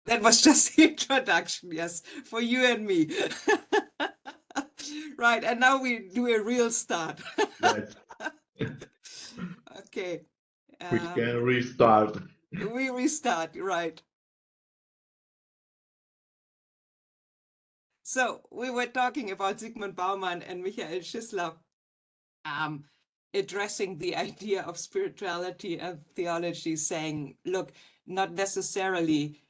That was just the introduction, yes, for you and me. Right, and now we do a real start. Yes, Okay, we can restart. we restart, right. So we were talking about Zygmunt Bauman and Michael Schissler um, addressing the idea of spirituality and theology, saying, look, not necessarily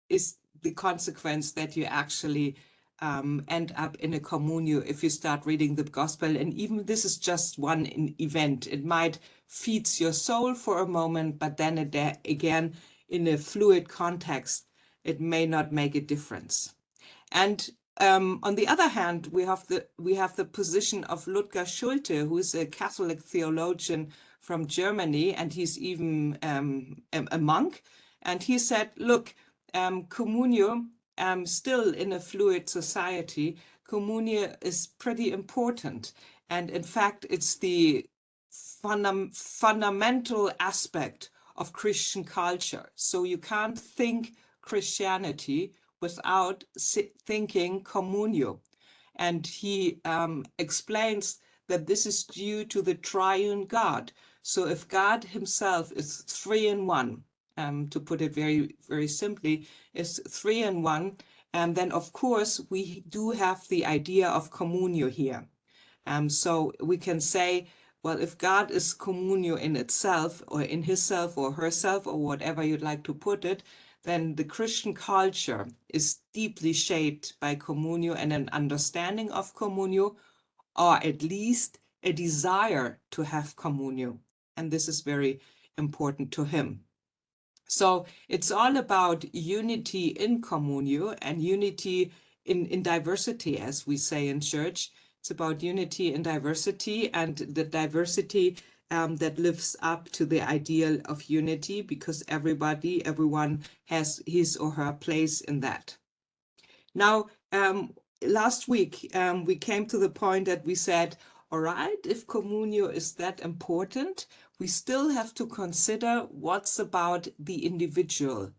is the consequence that you actually end up in a communio if you start reading the gospel. And even this is just one event. It might feeds your soul for a moment, but then again, in a fluid context, it may not make a difference. And on the other hand, we have the position of Ludger Schulte, who is a Catholic theologian from Germany, and he's even a monk. And he said, look, communio, still in a fluid society, communio is pretty important. And in fact, it's the fundamental aspect of Christian culture. So you can't think Christianity without thinking communio. And he explains that this is due to the triune God. So if God himself is three in one, to put it very, very simply, is three in one, and then of course we do have the idea of communio here. So we can say, well, if God is communio in itself, or in himself or herself, or whatever you'd like to put it, then the Christian culture is deeply shaped by communio and an understanding of communio, or at least a desire to have communio. And this is very important to him. So it's all about unity in communio and unity in diversity, as we say in church. It's about unity in diversity, and the diversity that lives up to the ideal of unity, because everyone has his or her place in that. Now, last week, we came to the point that we said, all right, if communio is that important, we still have to consider what's about the individual.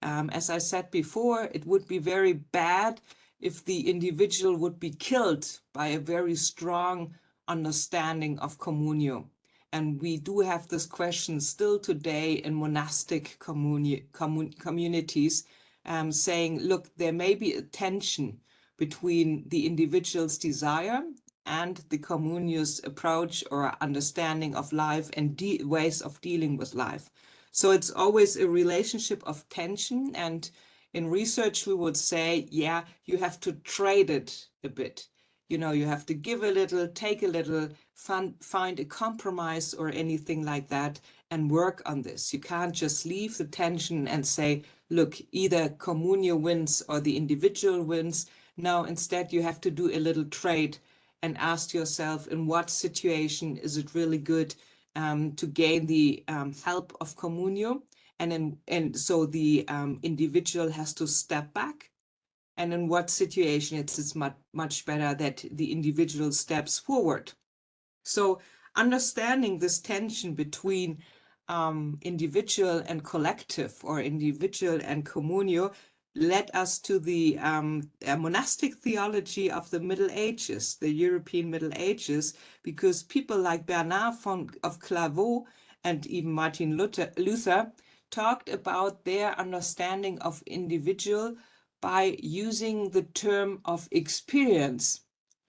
As I said before, it would be very bad if the individual would be killed by a very strong understanding of communio. And we do have this question still today in monastic communities, saying, look, there may be a tension between the individual's desire and the communio's approach or understanding of life and ways of dealing with life. So it's always a relationship of tension. And in research, we would say, yeah, you have to trade it a bit. You know, you have to give a little, take a little, find a compromise or anything like that, and work on this. You can't just leave the tension and say, look, either communio wins or the individual wins. No, instead you have to do a little trade and ask yourself, in what situation is it really good to gain the help of communio? And so the individual has to step back. And in what situation it's much better that the individual steps forward. So understanding this tension between individual and collective, or individual and communio, led us to the monastic theology of the Middle Ages, the European Middle Ages, because people like Bernard of Clairvaux and even Martin Luther talked about their understanding of individual by using the term of experience.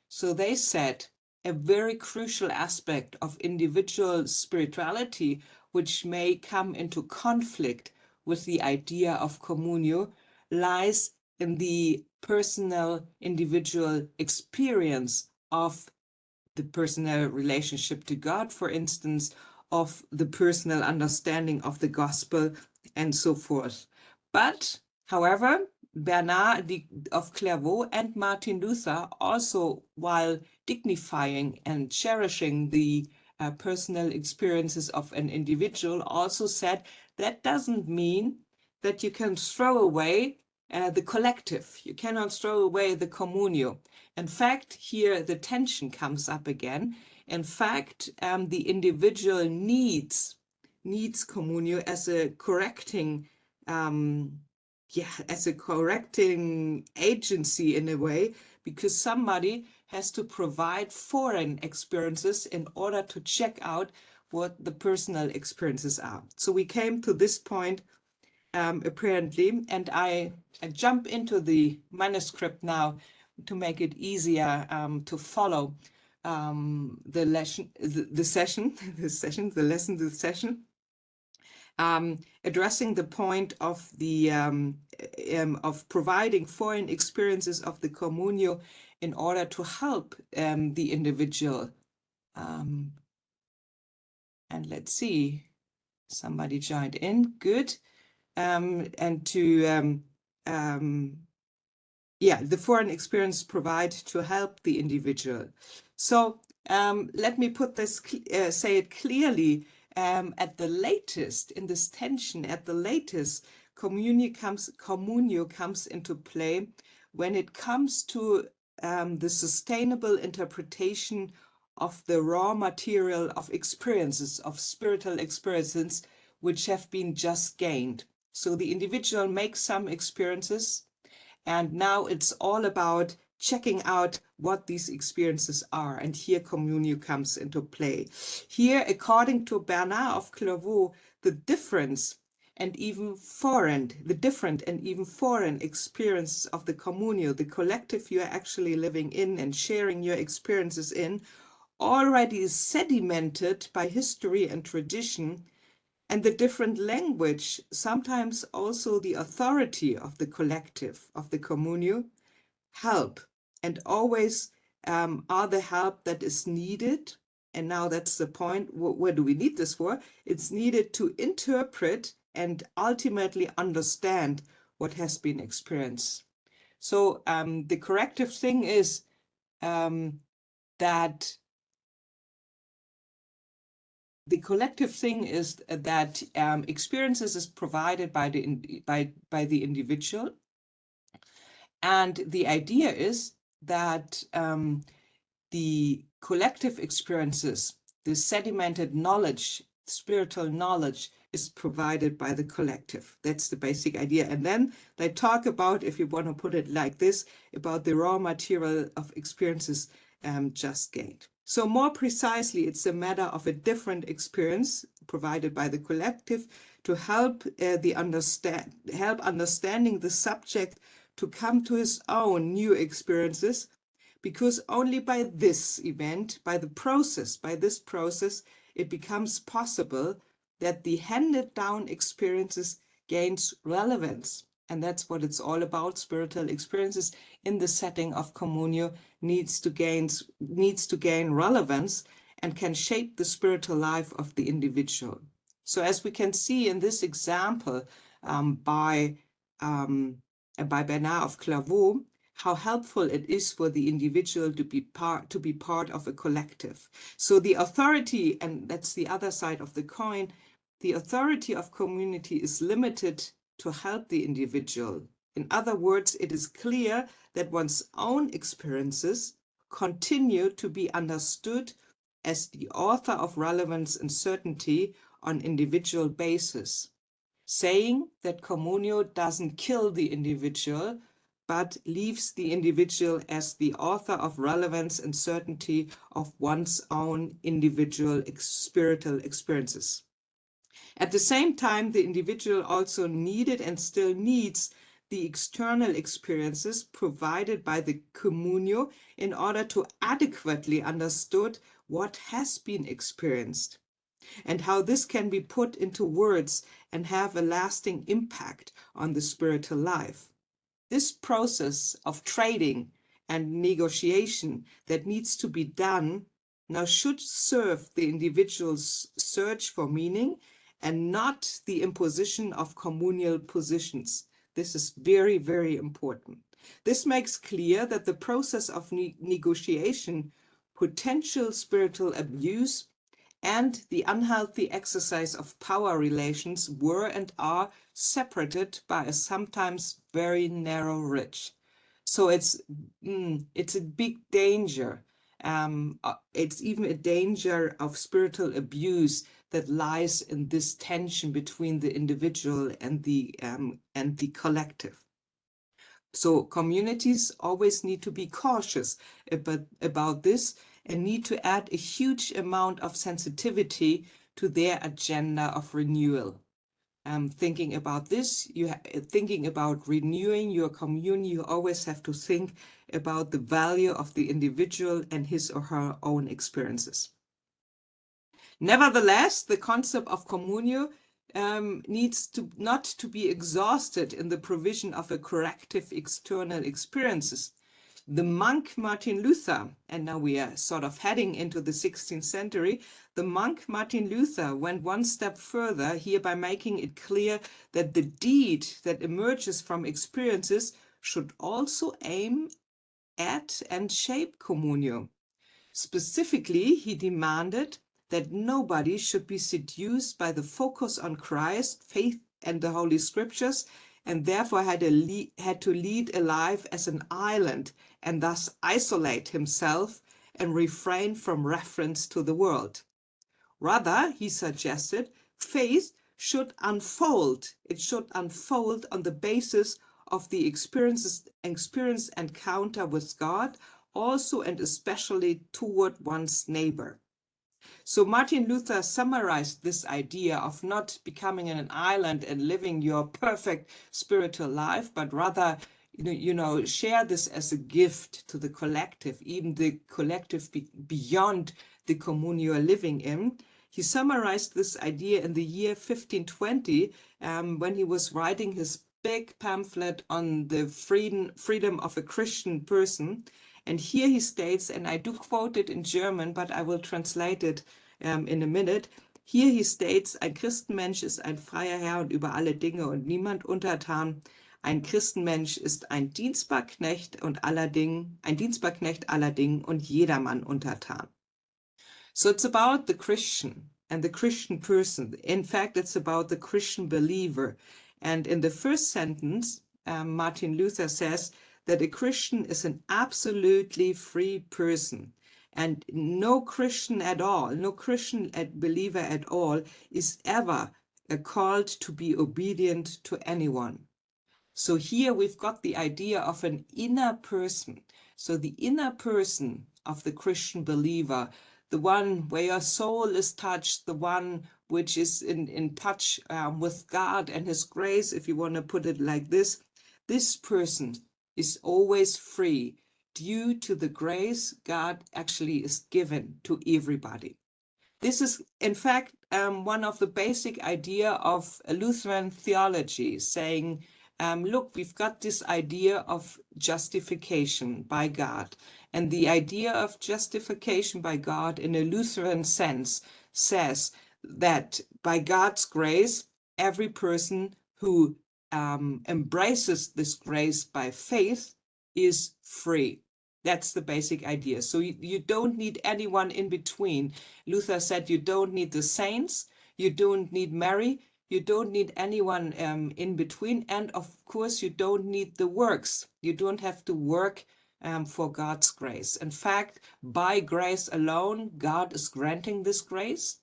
So they said a very crucial aspect of individual spirituality, which may come into conflict with the idea of communio, lies in the personal individual experience of the personal relationship to God, for instance, of the personal understanding of the gospel, and so forth. But, however, Bernard of Clairvaux and Martin Luther also, while dignifying and cherishing the personal experiences of an individual, also said that doesn't mean that you can throw away the collective. You cannot throw away the communio. In fact, here the tension comes up again. In fact, the individual needs communio as a correcting as a correcting agency in a way, because somebody has to provide foreign experiences in order to check out what the personal experiences are. So we came to this point apparently, and I jump into the manuscript now to make it easier to follow the lesson, the session, the session, addressing the point of the of providing foreign experiences of the communio in order to help the individual. And let's see, somebody joined in, good. And to the foreign experience provide to help the individual. So let me put this, say it clearly. At the latest, in this tension, at the latest, communio comes into play when it comes to the sustainable interpretation of the raw material of experiences, of spiritual experiences, which have been just gained. So the individual makes some experiences, and now it's all about checking out what these experiences are. And here communio comes into play. Here, according to Bernard of Clairvaux, the different and even foreign experiences of the communio, the collective you are actually living in and sharing your experiences in, already is sedimented by history and tradition, and the different language, sometimes also the authority of the collective, of the communio, help, and always are the help that is needed. And now that's the point. What do we need this for? It's needed to interpret and ultimately understand what has been experienced. So the corrective thing is that the collective thing is that experiences is provided by the individual, and the idea is that the collective experiences, the sedimented knowledge, spiritual knowledge, is provided by the collective. That's the basic idea. And then they talk about, if you want to put it like this, about the raw material of experiences just gained. So more precisely, it's a matter of a different experience provided by the collective to help understanding the subject to come to his own new experiences, because only by this event, by this process, it becomes possible that the handed down experiences gains relevance. And that's what it's all about. Spiritual experiences in the setting of communio needs to gain relevance and can shape the spiritual life of the individual. So as we can see in this example by Bernard of Clairvaux, how helpful it is for the individual to be part of a collective. So the authority, and that's the other side of the coin, the authority of community is limited to help the individual. In other words, it is clear that one's own experiences continue to be understood as the author of relevance and certainty on individual basis, saying that communio doesn't kill the individual, but leaves the individual as the author of relevance and certainty of one's own individual spiritual experiences. At the same time, the individual also needed and still needs the external experiences provided by the communio in order to adequately understood what has been experienced, and how this can be put into words and have a lasting impact on the spiritual life. This process of trading and negotiation that needs to be done now should serve the individual's search for meaning and not the imposition of communal positions. This is very, very important. This makes clear that the process of negotiation, potential spiritual abuse, and the unhealthy exercise of power relations were and are separated by a sometimes very narrow ridge. So it's a big danger. It's even a danger of spiritual abuse that lies in this tension between the individual and the collective. So communities always need to be cautious about this and need to add a huge amount of sensitivity to their agenda of renewal. Thinking about this, thinking about renewing your community, you always have to think about the value of the individual and his or her own experiences. Nevertheless, the concept of communio needs not to be exhausted in the provision of a corrective external experiences. The monk Martin Luther, and now we are sort of heading into the 16th century, the monk Martin Luther went one step further here by making it clear that the deed that emerges from experiences should also aim at and shape communio. Specifically, he demanded that nobody should be seduced by the focus on Christ, faith, and the Holy Scriptures, and therefore had to lead a life as an island and thus isolate himself and refrain from reference to the world. Rather, he suggested, faith should unfold. It should unfold on the basis of the experienced encounter with God, also and especially toward one's neighbor. So Martin Luther summarized this idea of not becoming an island and living your perfect spiritual life, but rather, share this as a gift to the collective, even the collective beyond the commune you are living in. He summarized this idea in the year 1520 when he was writing his big pamphlet on the freedom of a Christian person. And here he states, and I do quote it in German, but I will translate it in a minute. Hier he states, ein Christenmensch ist ein freier Herr und über alle Dinge und niemand untertan. Ein Christenmensch ist ein Dienstbarknecht und ein Dienstbarknecht aller Dingen und jedermann untertan. So it's about the Christian and the Christian person. In fact, it's about the Christian believer. And in the first sentence, Martin Luther says that a Christian is an absolutely free person. And no Christian at all, no Christian believer at all is ever called to be obedient to anyone. So here we've got the idea of an inner person. So the inner person of the Christian believer, the one where your soul is touched, the one which is in touch with God and his grace, if you want to put it like this person is always free due to the grace God actually is given to everybody. This is, in fact, one of the basic idea of Lutheran theology, saying, look, we've got this idea of justification by God. And the idea of justification by God in a Lutheran sense says that by God's grace, every person who embraces this grace by faith is free. That's the basic idea. So you don't need anyone in between. Luther said you don't need the saints, you don't need Mary, you don't need anyone in between. And of course, you don't need the works. You don't have to work for God's grace. In fact, by grace alone, God is granting this grace.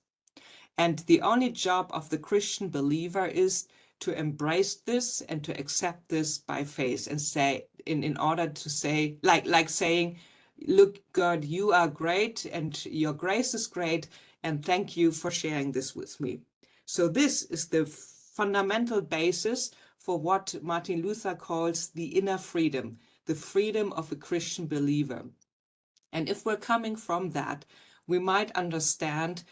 And the only job of the Christian believer is to embrace this and to accept this by faith and say, in order to say, like saying, look, God, you are great and your grace is great, and thank you for sharing this with me. So this is the fundamental basis for what Martin Luther calls the inner freedom, the freedom of a Christian believer. And if we're coming from that, we might understand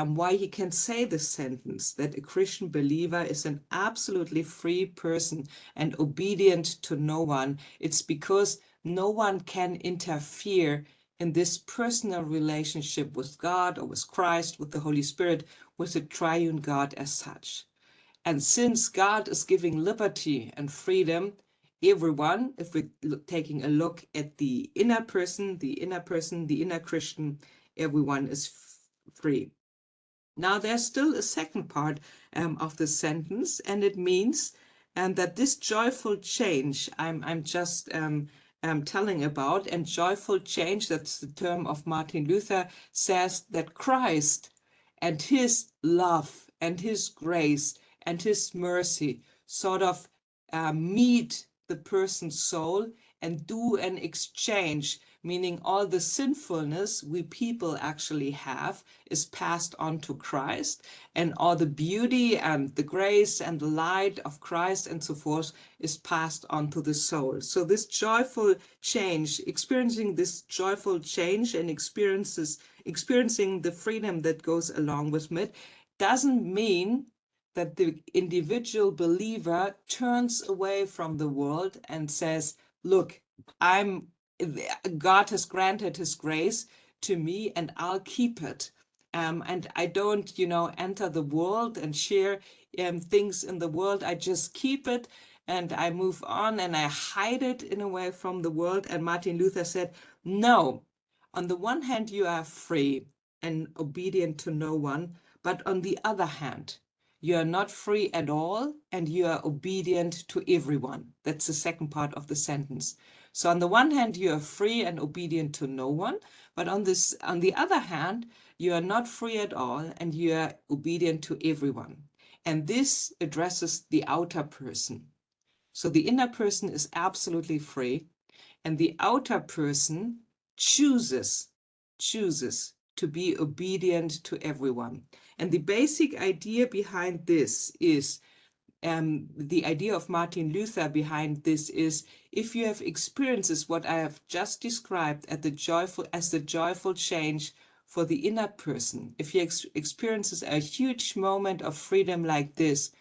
why he can say this sentence, that a Christian believer is an absolutely free person and obedient to no one. It's because no one can interfere in this personal relationship with God or with Christ, with the Holy Spirit, with the triune God as such. And since God is giving liberty and freedom, everyone, if we're taking a look at the inner person, the inner Christian, everyone is free. Now there's still a second part of the sentence, and it means that this joyful change I'm just telling about, and joyful change, that's the term of Martin Luther, says that Christ and his love and his grace and his mercy sort of meet the person's soul and do an exchange, meaning all the sinfulness we people actually have is passed on to Christ, and all the beauty and the grace and the light of Christ and so forth is passed on to the soul. So this joyful change, experiencing this joyful change and experiencing the freedom that goes along with it, doesn't mean that the individual believer turns away from the world and says, look, God has granted his grace to me and I'll keep it. And I don't, enter the world and share things in the world. I just keep it and I move on and I hide it in a way from the world. And Martin Luther said, no, on the one hand, you are free and obedient to no one, but on the other hand, you are not free at all and you are obedient to everyone. That's the second part of the sentence. So on the one hand, you are free and obedient to no one, but on the other hand, you are not free at all and you are obedient to everyone. And this addresses the outer person. So the inner person is absolutely free, and the outer person chooses to be obedient to everyone. And the basic idea behind this is the idea of Martin Luther behind this is, if you have experiences what I have just described as the joyful change for the inner person, if you experiences a huge moment of freedom like this,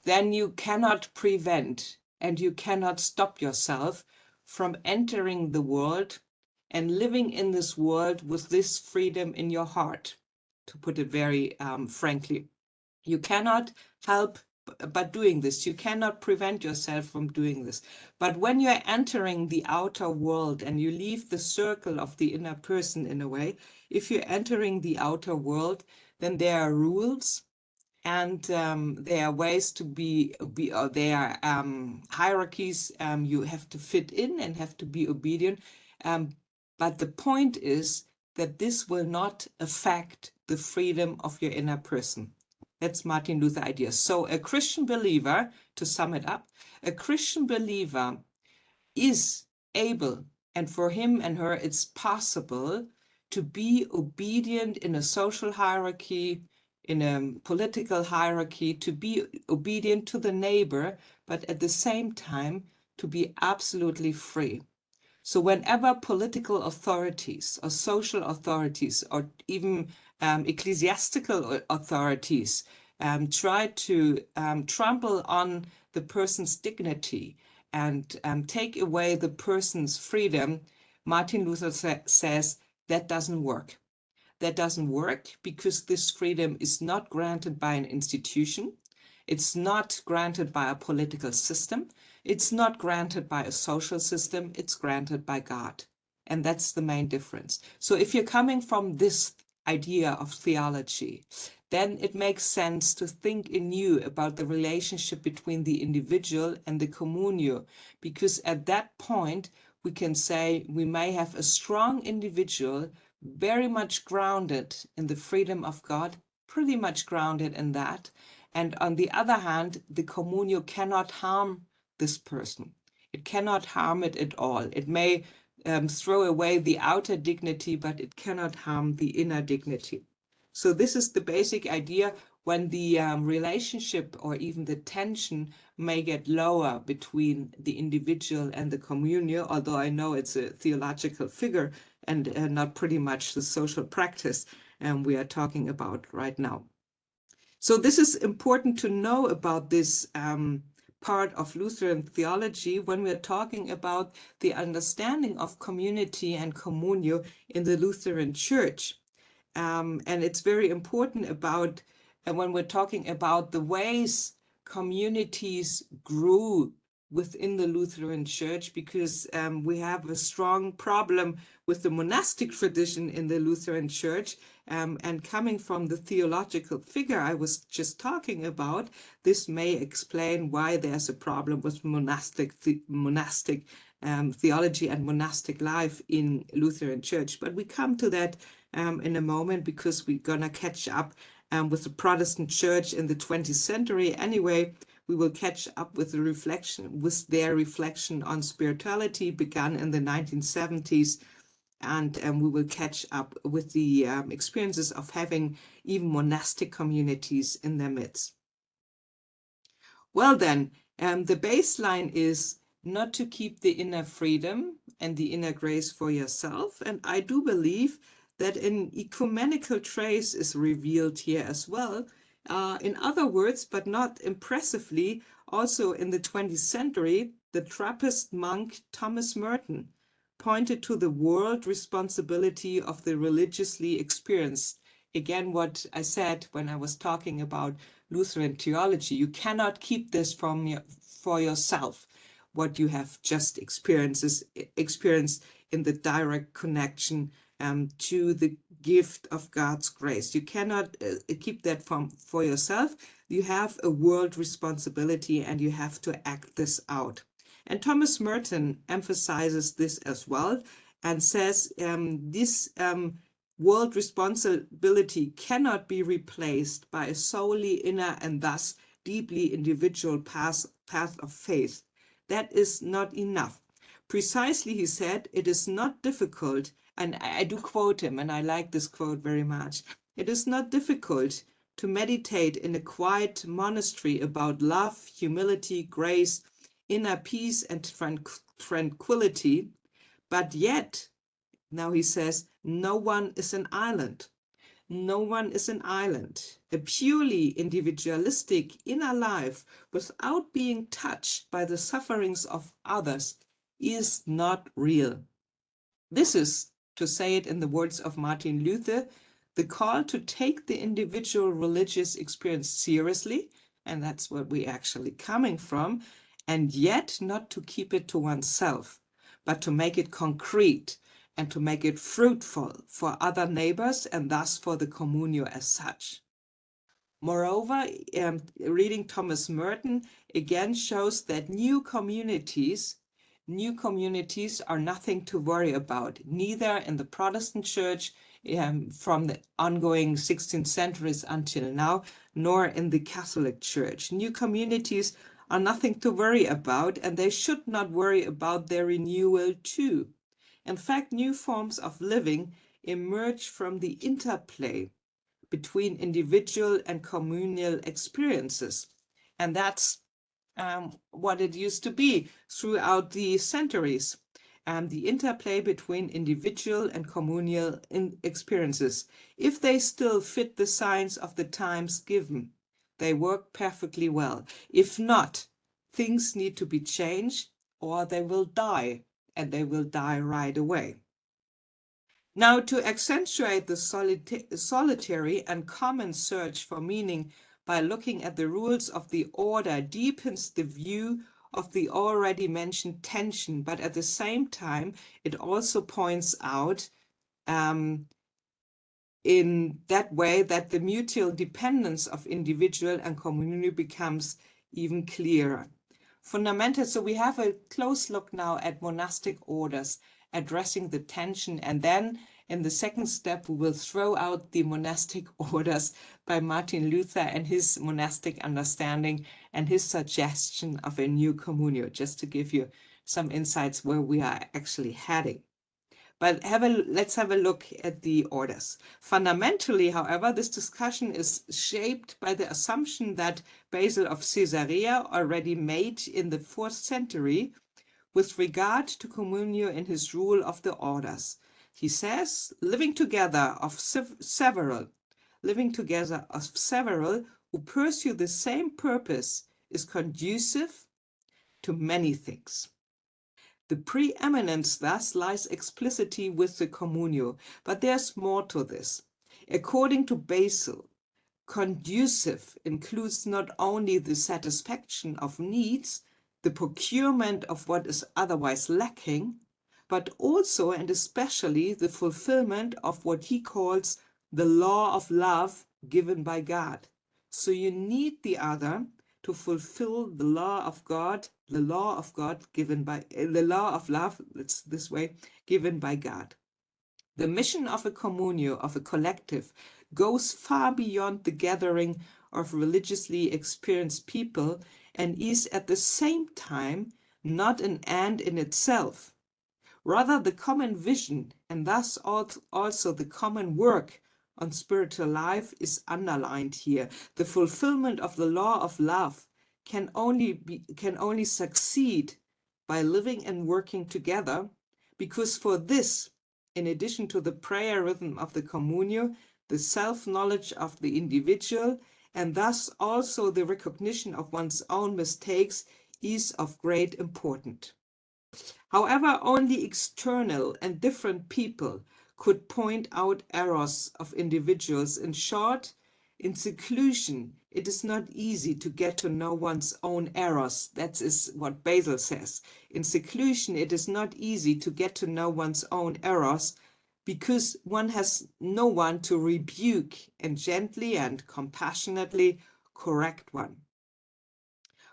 then you cannot prevent and you cannot stop yourself from entering the world and living in this world with this freedom in your heart, to put it very frankly. You cannot help but doing this. You cannot prevent yourself from doing this. But when you're entering the outer world and you leave the circle of the inner person in a way, if you're entering the outer world, then there are rules and there are ways to or there are hierarchies you have to fit in and have to be obedient. But the point is that this will not affect the freedom of your inner person. That's Martin Luther idea. So a Christian believer, to sum it up, a Christian believer is able, and for him and her, it's possible to be obedient in a social hierarchy, in a political hierarchy, to be obedient to the neighbor, but at the same time, to be absolutely free. So whenever political authorities or social authorities or even ecclesiastical authorities try to trample on the person's dignity and take away the person's freedom, Martin Luther says that doesn't work. That doesn't work because this freedom is not granted by an institution. It's not granted by a political system. It's not granted by a social system. It's granted by God. And that's the main difference. So if you're coming from this idea of theology, then it makes sense to think anew about the relationship between the individual and the communio, because at that point, we can say we may have a strong individual, very much grounded in the freedom of God, pretty much grounded in that. And on the other hand, the communio cannot harm this person. It cannot harm it at all. It may throw away the outer dignity, but it cannot harm the inner dignity. So this is the basic idea when the relationship or even the tension may get lower between the individual and the communio, although I know it's a theological figure and not pretty much the social practice we are talking about right now. So this is important to know about this part of Lutheran theology when we're talking about the understanding of community and communio in the Lutheran Church. And it's very important about when we're talking about the ways communities grew within the Lutheran Church, because we have a strong problem with the monastic tradition in the Lutheran Church. And coming from the theological figure I was just talking about, this may explain why there's a problem with monastic theology and monastic life in Lutheran Church. But we come to that in a moment, because we're going to catch up with the Protestant Church in the 20th century. Anyway, we will catch up with their reflection on spirituality begun in the 1970s. And we will catch up with the experiences of having even monastic communities in their midst. Well then, the baseline is not to keep the inner freedom and the inner grace for yourself. And I do believe that an ecumenical trace is revealed here as well. In other words, but not impressively, also in the 20th century, the Trappist monk Thomas Merton pointed to the world responsibility of the religiously experienced. Again, what I said when I was talking about Lutheran theology, you cannot keep this for yourself, what you have just experienced in the direct connection to the gift of God's grace. You cannot keep that for yourself. You have a world responsibility, and you have to act this out. And Thomas Merton emphasizes this as well, and says this world responsibility cannot be replaced by a solely inner and thus deeply individual path of faith. That is not enough. Precisely, he said, it is not difficult, and I do quote him, and I like this quote very much. It is not difficult to meditate in a quiet monastery about love, humility, grace, inner peace, and tranquility, but yet, now he says, no one is an island. No one is an island. A purely individualistic inner life without being touched by the sufferings of others is not real. This is, to say it in the words of Martin Luther, the call to take the individual religious experience seriously, and that's what we're actually coming from, and yet not to keep it to oneself, but to make it concrete and to make it fruitful for other neighbors and thus for the communio as such. Moreover, reading Thomas Merton again shows that new communities are nothing to worry about, neither in the Protestant Church from the ongoing 16th centuries until now, nor in the Catholic Church. New communities are nothing to worry about, and they should not worry about their renewal too. In fact, new forms of living emerge from the interplay between individual and communal experiences. And that's what it used to be throughout the centuries. The interplay between individual and communal experiences. If they still fit the signs of the times given, they work perfectly well. If not, things need to be changed, or they will die, and they will die right away. Now, to accentuate the solitary and common search for meaning by looking at the rules of the order deepens the view of the already mentioned tension, but at the same time, it also points out in that way that the mutual dependence of individual and community becomes even clearer. Fundamental, so we have a close look now at monastic orders addressing the tension, and then in the second step we will throw out the monastic orders by Martin Luther and his monastic understanding and his suggestion of a new communio, just to give you some insights where we are actually heading. But let's have a look at the orders. Fundamentally, however, this discussion is shaped by the assumption that Basil of Caesarea already made in the 4th century with regard to communio in his rule of the orders. He says, living together of several who pursue the same purpose is conducive to many things. The preeminence thus lies explicitly with the communio, but there's more to this. According to Basil, conducive includes not only the satisfaction of needs, the procurement of what is otherwise lacking, but also and especially the fulfillment of what he calls the law of love given by God. So you need the other to fulfill the law of God, the law of God given by the law of love, it's this way, given by God. The mission of a communio, of a collective, goes far beyond the gathering of religiously experienced people and is at the same time not an end in itself. Rather, the common vision and thus also the common work on spiritual life is underlined here. The fulfillment of the law of love can only succeed by living and working together, because for this, in addition to the prayer rhythm of the communio, the self-knowledge of the individual, and thus also the recognition of one's own mistakes, is of great importance. However, only external and different people could point out errors of individuals. In short, in seclusion, it is not easy to get to know one's own errors. That is what Basil says. In seclusion, it is not easy to get to know one's own errors because one has no one to rebuke and gently and compassionately correct one.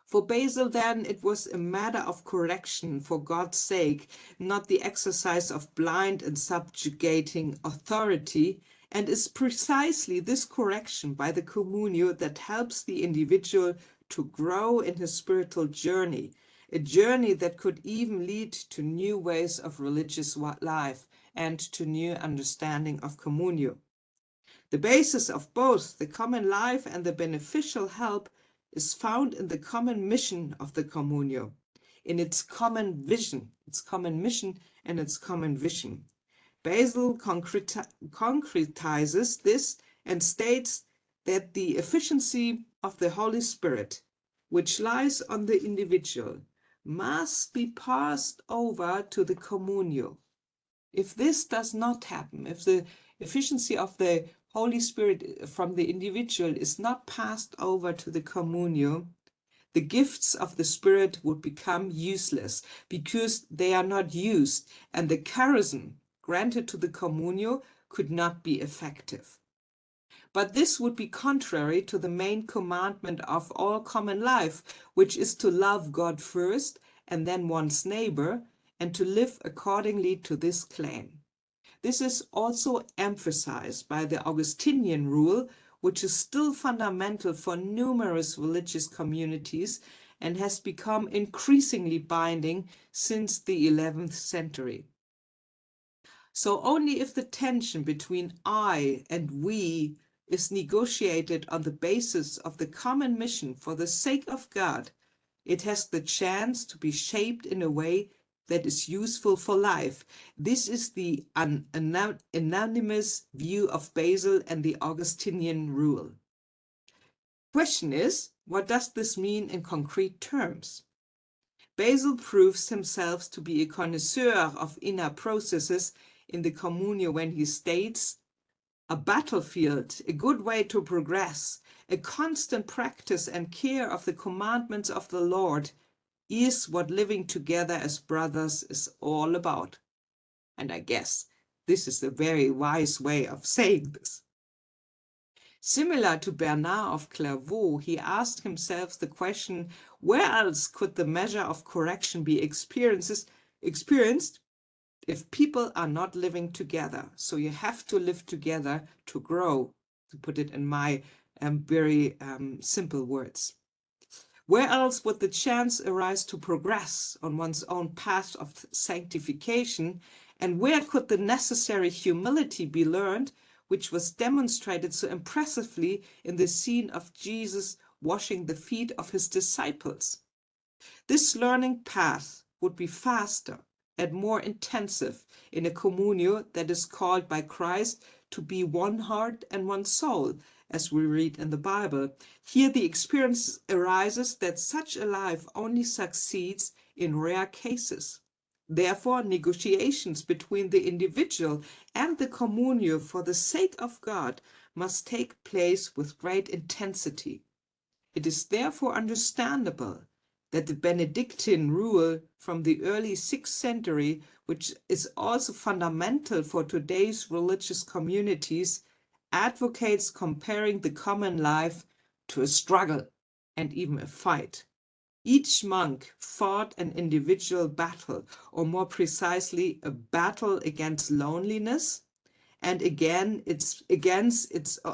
For Basil, then, it was a matter of correction for God's sake, not the exercise of blind and subjugating authority, and is precisely this correction by the communio that helps the individual to grow in his spiritual journey, a journey that could even lead to new ways of religious life and to new understanding of communio. The basis of both the common life and the beneficial help is found in the common mission of the communio, in its common vision, its common mission and its common vision. Basil concretizes this and states that the efficiency of the Holy Spirit, which lies on the individual, must be passed over to the communio. If this does not happen, if the efficiency of the Holy Spirit from the individual is not passed over to the communio, the gifts of the Spirit would become useless because they are not used, and the charism granted to the communio could not be effective. But this would be contrary to the main commandment of all common life, which is to love God first and then one's neighbor, and to live accordingly to this claim. This is also emphasized by the Augustinian rule, which is still fundamental for numerous religious communities and has become increasingly binding since the 11th century. So only if the tension between I and we is negotiated on the basis of the common mission for the sake of God, it has the chance to be shaped in a way that is useful for life. This is the unanimous view of Basil and the Augustinian rule. Question is, what does this mean in concrete terms? Basil proves himself to be a connoisseur of inner processes in the communio when he states, a battlefield, a good way to progress, a constant practice and care of the commandments of the Lord is what living together as brothers is all about. And I guess this is a very wise way of saying this. Similar to Bernard of Clairvaux, he asked himself the question, where else could the measure of correction be experienced if people are not living together? So you have to live together to grow, to put it in my very simple words. Where else would the chance arise to progress on one's own path of sanctification? And where could the necessary humility be learned, which was demonstrated so impressively in the scene of Jesus washing the feet of his disciples? This learning path would be faster and more intensive in a communio that is called by Christ to be one heart and one soul, as we read in the Bible. Here the experience arises that such a life only succeeds in rare cases. Therefore, negotiations between the individual and the communio for the sake of God must take place with great intensity. It is therefore understandable that the Benedictine rule from the early 6th century, which is also fundamental for today's religious communities, advocates comparing the common life to a struggle and even a fight. Each monk fought an individual battle, or more precisely, a battle against loneliness, and again, it's against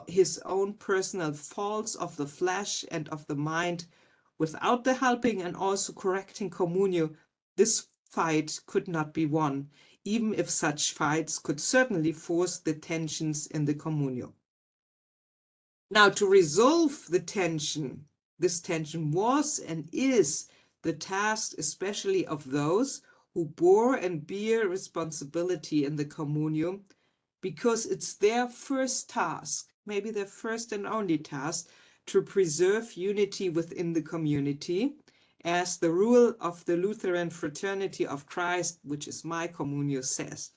his own personal faults of the flesh and of the mind. Without the helping and also correcting communio, this fight could not be won, even if such fights could certainly force the tensions in the communio. Now, to resolve the tension, this tension was and is the task especially of those who bore and bear responsibility in the communio, because it's their first task, maybe their first and only task, to preserve unity within the community, as the rule of the Lutheran Fraternity of Christ, which is my communio, says.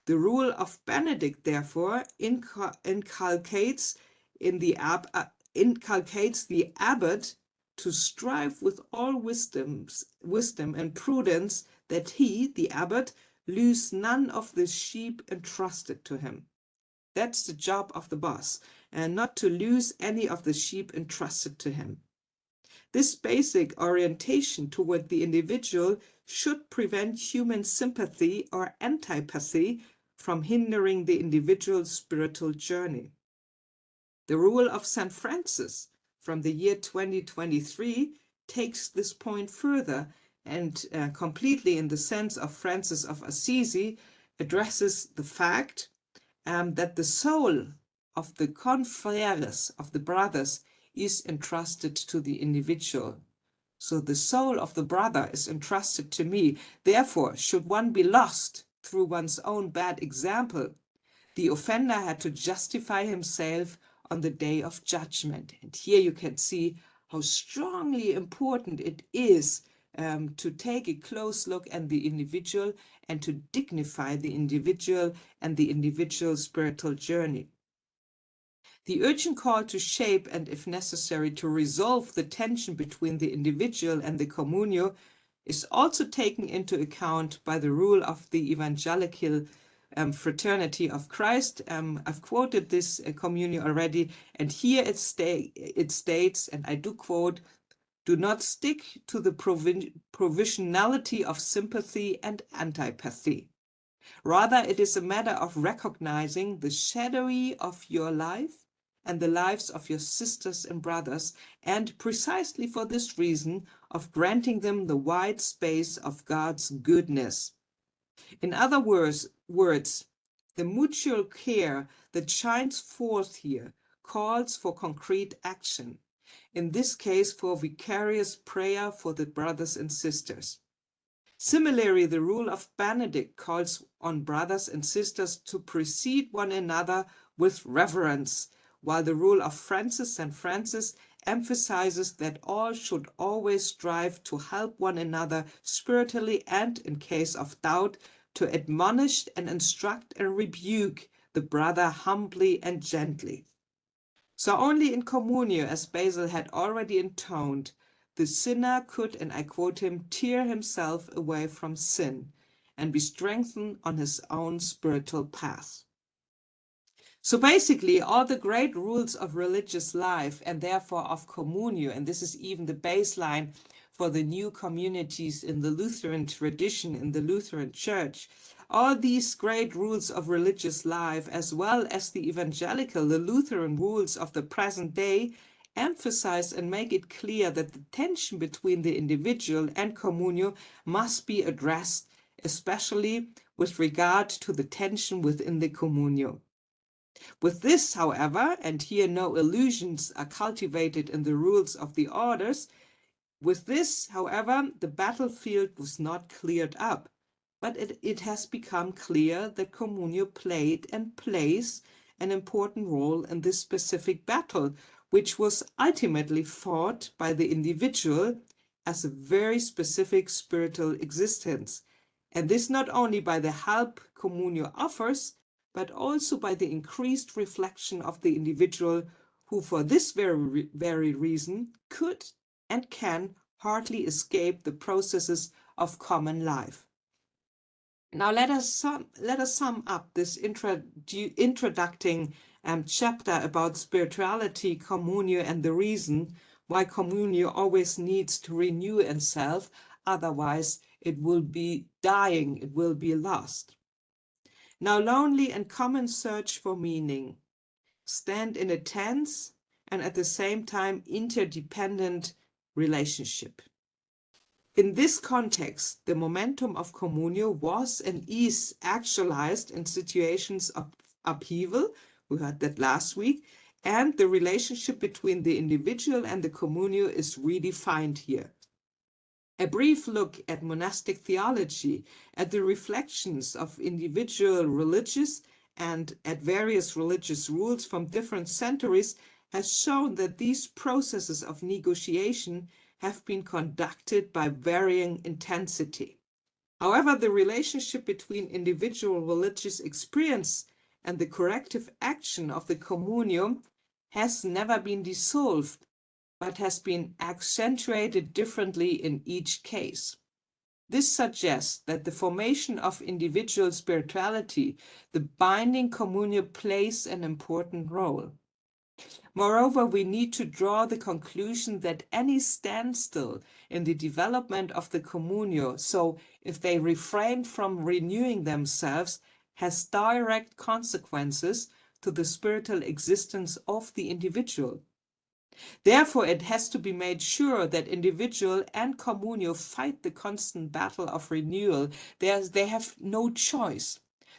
The rule of Benedict, therefore, inculcates the abbot to strive with all wisdom and prudence that he, the abbot, lose none of the sheep entrusted to him. That's the job of the boss, and not to lose any of the sheep entrusted to him. This basic orientation toward the individual should prevent human sympathy or antipathy from hindering the individual's spiritual journey. The rule of St. Francis from the year 2023 takes this point further and completely, in the sense of Francis of Assisi, addresses the fact that the soul of the confreres, of the brothers, is entrusted to the individual. So the soul of the brother is entrusted to me. Therefore, should one be lost through one's own bad example, the offender had to justify himself on the day of judgment. And here you can see how strongly important it is to take a close look at the individual and to dignify the individual and the individual's spiritual journey. The urgent call to shape and, if necessary, to resolve the tension between the individual and the communio is also taken into account by the rule of the Evangelical Fraternity of Christ. I've quoted this communio already, and here it states, and I do quote, "Do not stick to the provisionality of sympathy and antipathy. Rather, it is a matter of recognizing the shadowy of your life and the lives of your sisters and brothers, and precisely for this reason, of granting them the wide space of God's goodness." In other words, the mutual care that shines forth here calls for concrete action, in this case for vicarious prayer for the brothers and sisters. Similarly, the rule of Benedict calls on brothers and sisters to precede one another with reverence, while the rule of St. Francis emphasizes that all should always strive to help one another spiritually and, in case of doubt, to admonish and instruct and rebuke the brother humbly and gently. So only in communio, as Basil had already intoned, the sinner could, and I quote him, tear himself away from sin and be strengthened on his own spiritual path. So basically, all the great rules of religious life and therefore of communio, and this is even the baseline for the new communities in the Lutheran tradition, in the Lutheran Church, all these great rules of religious life, as well as the evangelical, the Lutheran rules of the present day, emphasize and make it clear that the tension between the individual and communio must be addressed, especially with regard to the tension within the communio. With this, however, and here no illusions are cultivated in the rules of the orders, with this, however, the battlefield was not cleared up, but it has become clear that communio played and plays an important role in this specific battle, which was ultimately fought by the individual as a very specific spiritual existence. And this not only by the help communio offers, but also by the increased reflection of the individual, who for this very reason could and can hardly escape the processes of common life. Now let us sum up this introducing chapter about spirituality, communio, and the reason why communio always needs to renew itself, otherwise it will be dying, it will be lost. Now lonely and common search for meaning stand in a tense and at the same time interdependent relationship. In this context, the momentum of communio was and is actualized in situations of upheaval, we heard that last week, and the relationship between the individual and the communio is redefined here. A brief look at monastic theology, at the reflections of individual religious and at various religious rules from different centuries has shown that these processes of negotiation have been conducted by varying intensity. However, the relationship between individual religious experience and the corrective action of the communion has never been dissolved, but has been accentuated differently in each case. This suggests that the formation of individual spirituality, the binding communion, plays an important role. Moreover, we need to draw the conclusion that any standstill in the development of the communio, so if they refrain from renewing themselves, has direct consequences to the spiritual existence of the individual. Therefore, it has to be made sure that individual and communio fight the constant battle of renewal. They have no choice.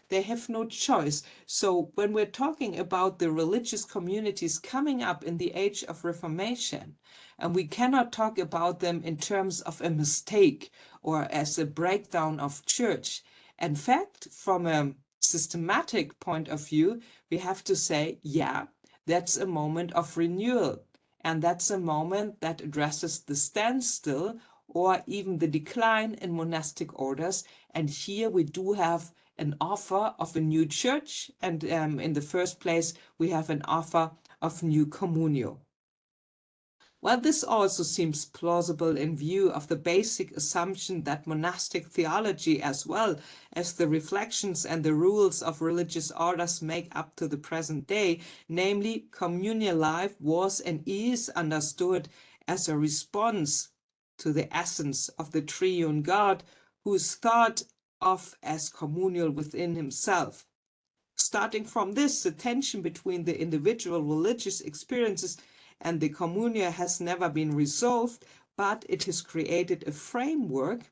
They have no choice. So when we're talking about the religious communities coming up in the age of Reformation, and we cannot talk about them in terms of a mistake or as a breakdown of church. In fact, from a systematic point of view, we have to say, yeah, that's a moment of renewal. And that's a moment that addresses the standstill or even the decline in monastic orders. And here we do have an offer of a new church. And in the first place, we have an offer of new communio. Well, this also seems plausible in view of the basic assumption that monastic theology, as well as the reflections and the rules of religious orders make up to the present day, namely communal life was and is understood as a response to the essence of the triune God, who is thought of as communal within himself. Starting from this, the tension between the individual religious experiences and the communio has never been resolved, but it has created a framework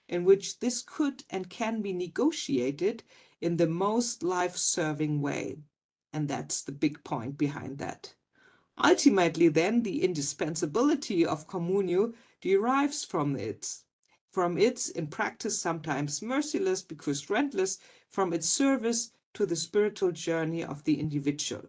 in which this could and can be negotiated in the most life-serving way. And that's the big point behind that. Ultimately, then, the indispensability of communio derives from its, in practice, sometimes merciless because relentless, from its service to the spiritual journey of the individual.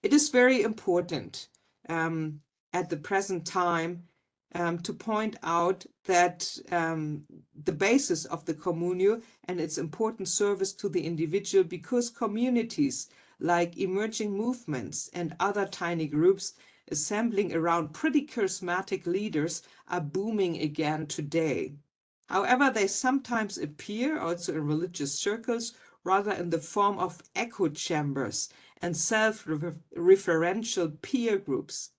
It is very important at the present time to point out that the basis of the communio and its important service to the individual, because communities like emerging movements and other tiny groups assembling around pretty charismatic leaders are booming again today. However, they sometimes appear also in religious circles rather in the form of echo chambers and self-referential peer groups.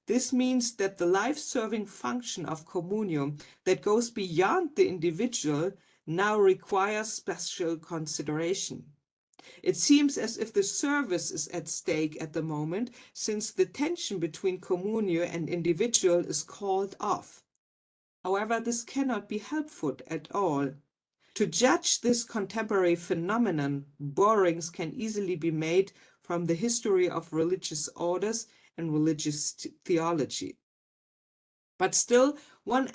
This means that the life-serving function of communion that goes beyond the individual now requires special consideration. It seems as if the service is at stake at the moment, since the tension between communio and individual is called off. However, this cannot be helpful at all. To judge this contemporary phenomenon, borrowings can easily be made from the history of religious orders and religious theology. But still, one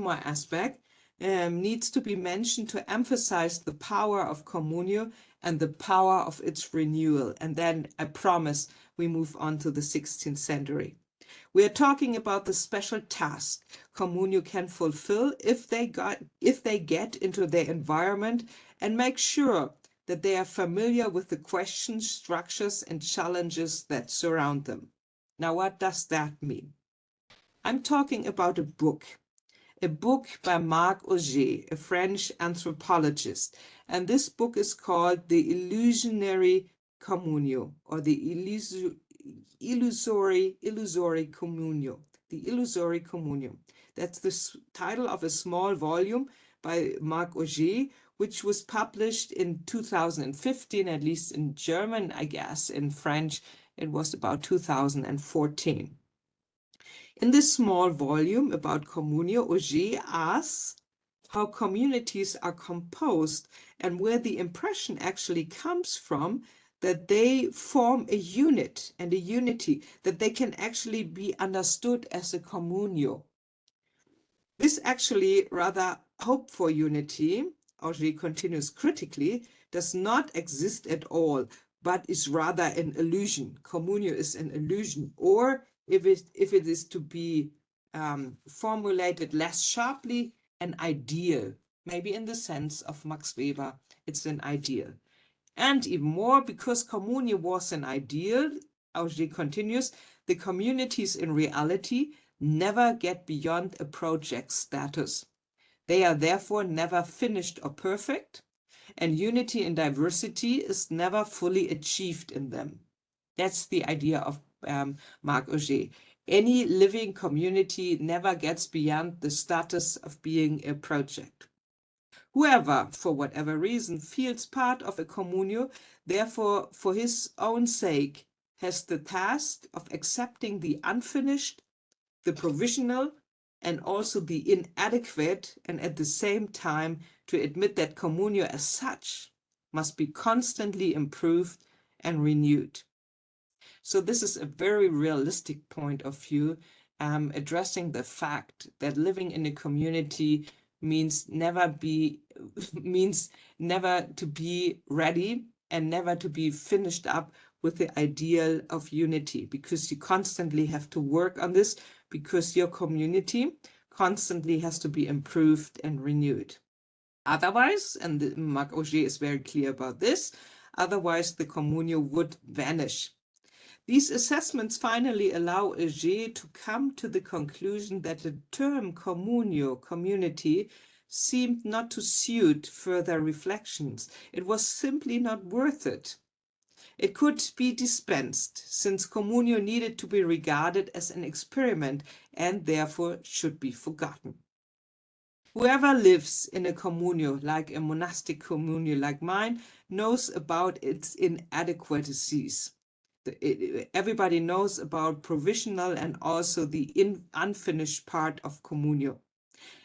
more aspect, needs to be mentioned to emphasize the power of communio and the power of its renewal. And then I promise we move on to the 16th century. We are talking about the special task communio can fulfill if they get into their environment and make sure that they are familiar with the questions, structures, and challenges that surround them. Now, what does that mean? I'm talking about a book by Marc Auger, a French anthropologist. And this book is called The Illusionary Communio, or the Illusory Communio. The Illusory Communio. That's the title of a small volume by Marc Auger, which was published in 2015, at least in German, I guess. In French, it was about 2014. In this small volume about communio, Auger asks how communities are composed and where the impression actually comes from that they form a unit and a unity, that they can actually be understood as a communio. This actually rather hope for unity, Auger continues critically, does not exist at all, but is rather an illusion. Communio is an illusion, or if it is to be formulated less sharply, an ideal. Maybe in the sense of Max Weber, it's an ideal. And even more, because communio was an ideal, Auger continues, the communities in reality never get beyond a project status. They are therefore never finished or perfect, and unity in diversity is never fully achieved in them. That's the idea of Marc Auger. Any living community never gets beyond the status of being a project. Whoever, for whatever reason, feels part of a communio, therefore, for his own sake, has the task of accepting the unfinished, the provisional, and also the inadequate, and at the same time to admit that communio as such must be constantly improved and renewed. So this is a very realistic point of view, addressing the fact that living in a community means never to be ready and never to be finished up with the ideal of unity, because you constantly have to work on this, because your community constantly has to be improved and renewed. Otherwise, and Marc Auger is very clear about this, otherwise the communio would vanish. These assessments finally allow Auger to come to the conclusion that the term communio, community, seemed not to suit further reflections. It was simply not worth it. It could be dispensed, since communio needed to be regarded as an experiment and therefore should be forgotten. Whoever lives in a communio, like a monastic communio like mine, knows about its inadequacies. Everybody knows about provisional and also the unfinished part of communio.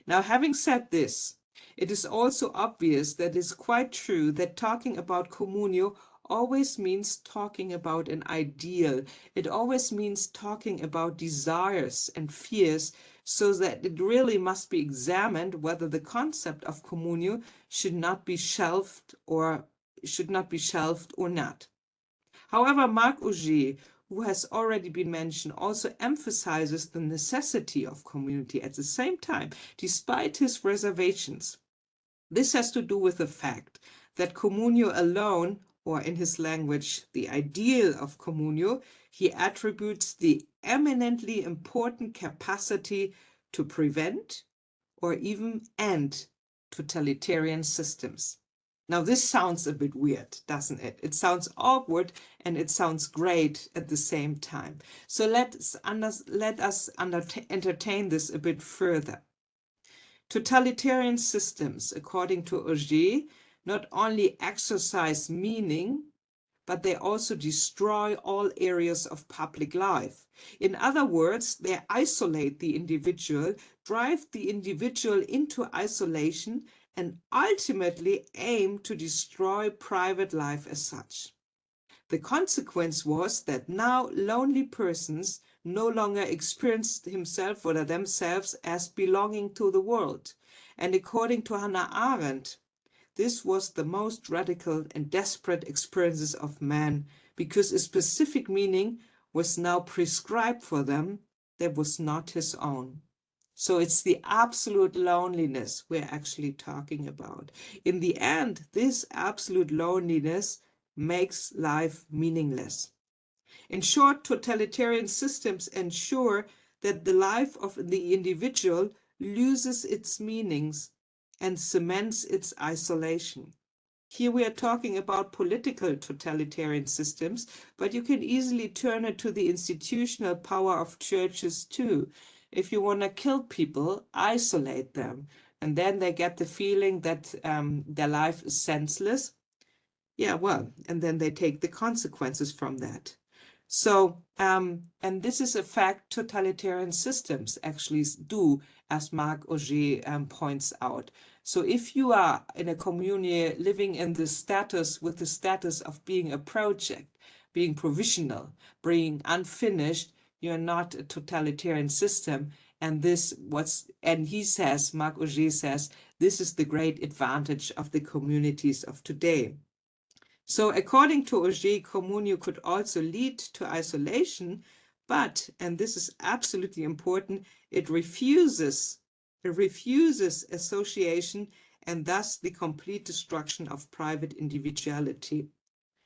Now, having said this, it is also obvious that it's quite true that talking about communio always means talking about an ideal. It always means talking about desires and fears, so that it really must be examined whether the concept of communio should not be shelved or not. However, Marc Auger, who has already been mentioned, also emphasizes the necessity of community at the same time, despite his reservations. This has to do with the fact that communio alone, or in his language, the ideal of communio, he attributes the eminently important capacity to prevent or even end totalitarian systems. Now, this sounds a bit weird, doesn't it? It sounds awkward and it sounds great at the same time. So let us entertain this a bit further. Totalitarian systems, according to Auger, not only exercise meaning, but they also destroy all areas of public life. In other words, they isolate the individual, drive the individual into isolation, and ultimately aim to destroy private life as such. The consequence was that now lonely persons no longer experienced himself or themselves as belonging to the world. And according to Hannah Arendt, this was the most radical and desperate experiences of man, because a specific meaning was now prescribed for them that was not his own. So it's the absolute loneliness we're actually talking about. In the end, this absolute loneliness makes life meaningless. In short, totalitarian systems ensure that the life of the individual loses its meanings and cements its isolation. Here we are talking about political totalitarian systems, but you can easily turn it to the institutional power of churches too. If you want to kill people, isolate them, and then they get the feeling that their life is senseless. Yeah, well, and then they take the consequences from that. So, and this is a fact totalitarian systems actually do, as Marc Auger points out. So if you are in a community living in the status with the status of being a project, being provisional, being unfinished, you're not a totalitarian system. And he says, Marc Auger says, this is the great advantage of the communities of today. So according to Auger, communio could also lead to isolation, but, and this is absolutely important, it refuses association and thus the complete destruction of private individuality.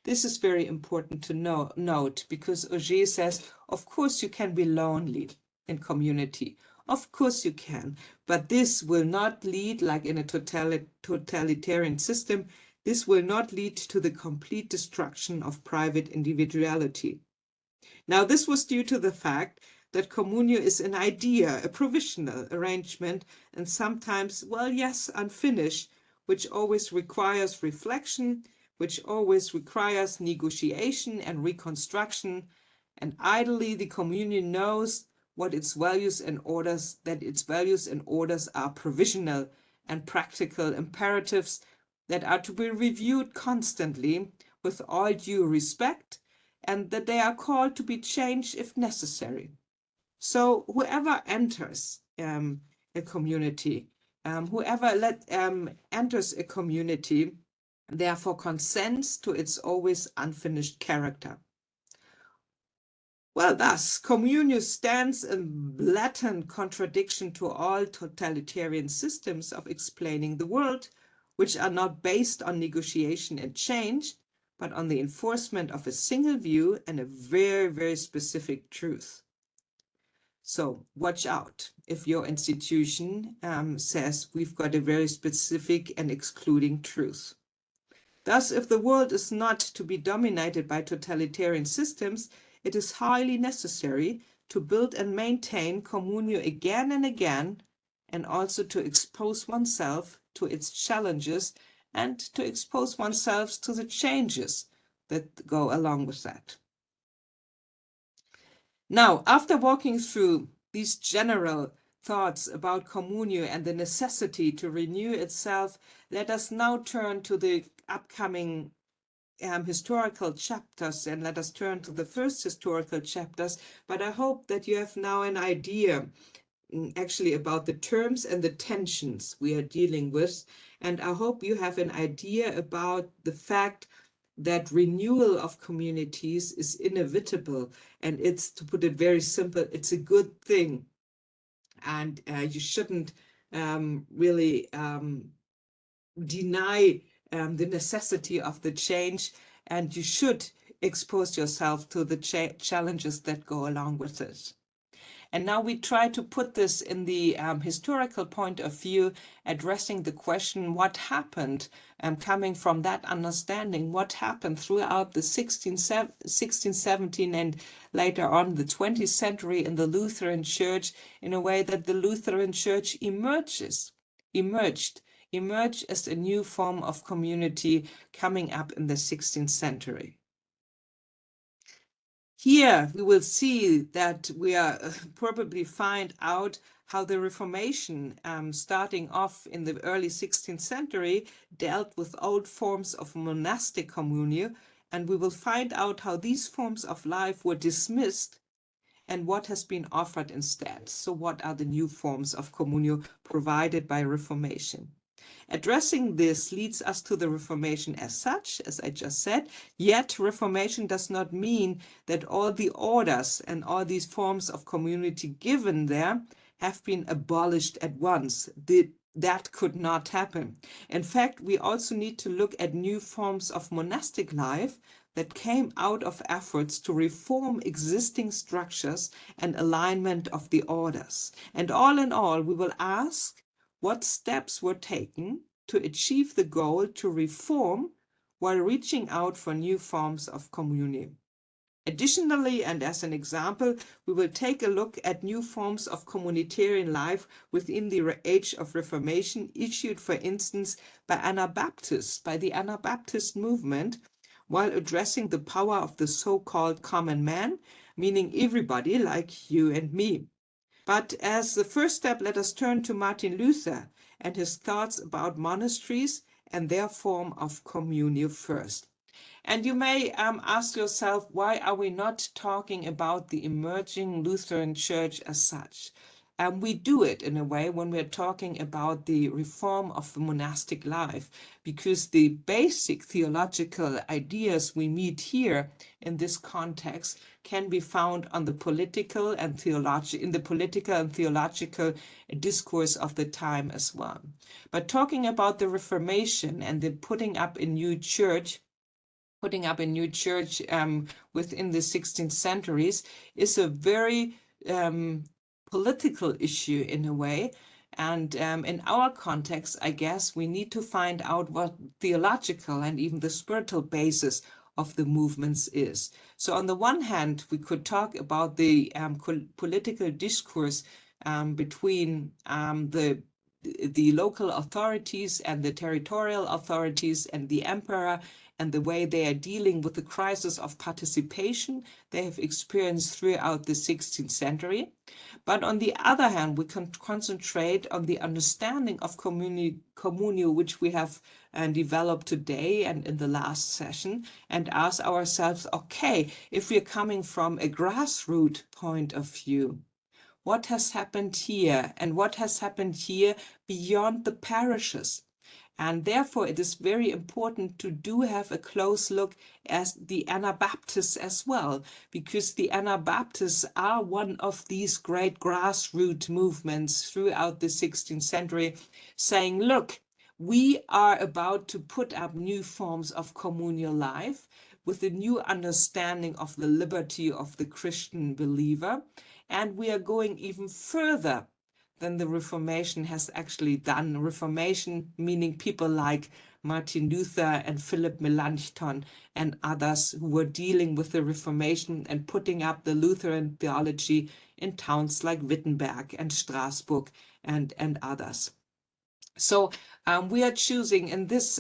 This is very important to note because Auger says, of course you can be lonely in community. Of course you can, but this will not lead, like in a totalitarian system, this will not lead to the complete destruction of private individuality. Now, this was due to the fact that communio is an idea, a provisional arrangement, and sometimes, well, yes, unfinished, which always requires reflection, which always requires negotiation and reconstruction. And ideally, the communion knows what its values and orders, that its values and orders are provisional and practical imperatives that are to be reviewed constantly with all due respect, and that they are called to be changed if necessary. So whoever enters a community, enters a community, therefore consents to its always unfinished character. Well, thus, communio stands in blatant contradiction to all totalitarian systems of explaining the world, which are not based on negotiation and change, but on the enforcement of a single view and a very, very specific truth. So watch out if your institution says we've got a very specific and excluding truth. Thus, if the world is not to be dominated by totalitarian systems, it is highly necessary to build and maintain communio again and again, and also to expose oneself to its challenges and to expose oneself to the changes that go along with that. Now, after walking through these general thoughts about communio and the necessity to renew itself, let us now turn to the upcoming historical chapters, and let us turn to the first historical chapters. But I hope that you have now an idea actually about the terms and the tensions we are dealing with. And I hope you have an idea about the fact that renewal of communities is inevitable. And it's, to put it very simple, it's a good thing. And you shouldn't really deny the necessity of the change, and you should expose yourself to the challenges that go along with it. And now we try to put this in the historical point of view, addressing the question, what happened, coming from that understanding, what happened throughout the 16th, 17th, and later on the 20th century in the Lutheran Church, in a way that the Lutheran Church emerged as a new form of community coming up in the 16th century. Here we will see that we are probably find out how the Reformation, starting off in the early 16th century, dealt with old forms of monastic communio, and we will find out how these forms of life were dismissed and what has been offered instead. So what are the new forms of communio provided by Reformation? Addressing this leads us to the Reformation as such, as I just said, yet Reformation does not mean that all the orders and all these forms of community given there have been abolished at once. That could not happen. In fact, we also need to look at new forms of monastic life that came out of efforts to reform existing structures and alignment of the orders. And all in all, we will ask what steps were taken to achieve the goal to reform while reaching out for new forms of communion. Additionally, and as an example, we will take a look at new forms of communitarian life within the age of Reformation, issued, for instance, by the Anabaptist movement, while addressing the power of the so-called common man, meaning everybody like you and me. But as the first step, let us turn to Martin Luther and his thoughts about monasteries and their form of communio first. And you may ask yourself, why are we not talking about the emerging Lutheran Church as such? We do it in a way when we're talking about the reform of the monastic life, because the basic theological ideas we meet here in this context can be found on the political and in the political and theological discourse of the time as well. But talking about the Reformation and the putting up a new church within the 16th centuries is a very political issue in a way. And in our context, I guess we need to find out what theological and even the spiritual basis of the movements is. So on the one hand, we could talk about the political discourse between the local authorities and the territorial authorities and the emperor, and the way they are dealing with the crisis of participation they have experienced throughout the 16th century. But on the other hand, we can concentrate on the understanding of communio, which we have developed today and in the last session, and ask ourselves, okay, if we're coming from a grassroots point of view, what has happened here and what has happened here beyond the parishes? And therefore, it is very important to have a close look at the Anabaptists as well, because the Anabaptists are one of these great grassroots movements throughout the 16th century, saying, look, we are about to put up new forms of communal life with a new understanding of the liberty of the Christian believer. And we are going even further than the Reformation has actually done. Reformation meaning people like Martin Luther and Philip Melanchthon and others who were dealing with the Reformation and putting up the Lutheran theology in towns like Wittenberg and Strasbourg and others. So we are choosing in this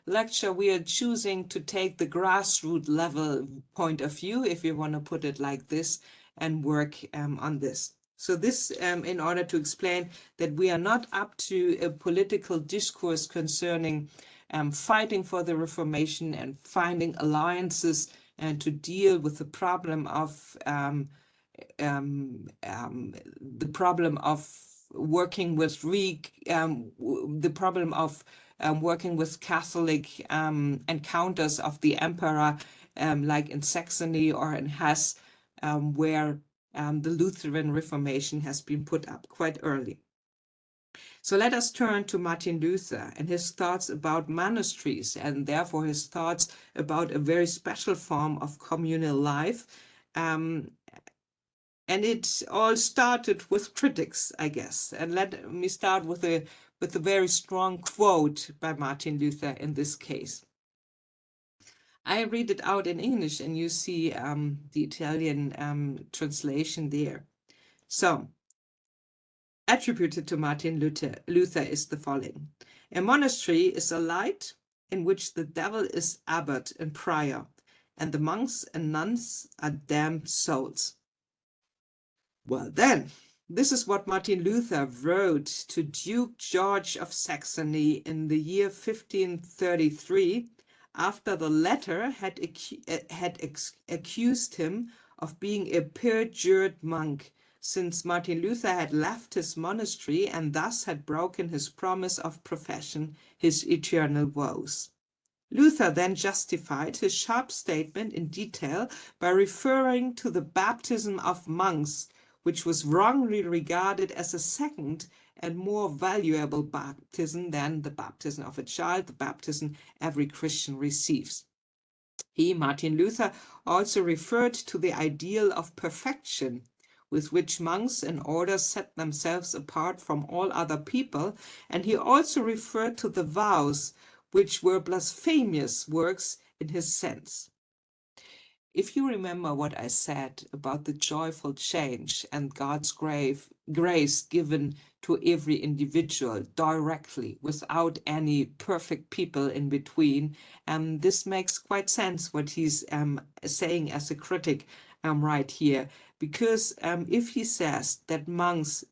lecture, we are choosing to take the grassroots level point of view, if you want to put it like this, and work on this. So this in order to explain that we are not up to a political discourse concerning fighting for the Reformation and finding alliances and to deal with the problem of working with the problem of working with Catholic encounters of the emperor, like in Saxony or in Hesse, where the Lutheran Reformation has been put up quite early. So let us turn to Martin Luther and his thoughts about monasteries, and therefore his thoughts about a very special form of communal life. And it all started with critics, I guess. And let me start with a very strong quote by Martin Luther in this case. I read it out in English, and you see the Italian translation there. So, attributed to Martin Luther is the following. A monastery is a light in which the devil is abbot and prior, and the monks and nuns are damned souls. Well then, this is what Martin Luther wrote to Duke George of Saxony in the year 1533, after the latter had accused him of being a perjured monk, since Martin Luther had left his monastery and thus had broken his promise of profession, his eternal vows. Luther then justified his sharp statement in detail by referring to the baptism of monks, which was wrongly regarded as a second and more valuable baptism than the baptism of a child, the baptism every Christian receives. Martin Luther, also referred to the ideal of perfection with which monks and orders set themselves apart from all other people, and he also referred to the vows, which were blasphemous works in his sense. If you remember what I said about the joyful change and God's grace given to every individual directly without any perfect people in between, this makes quite sense what he's saying as a critic right here. Because if he says that monks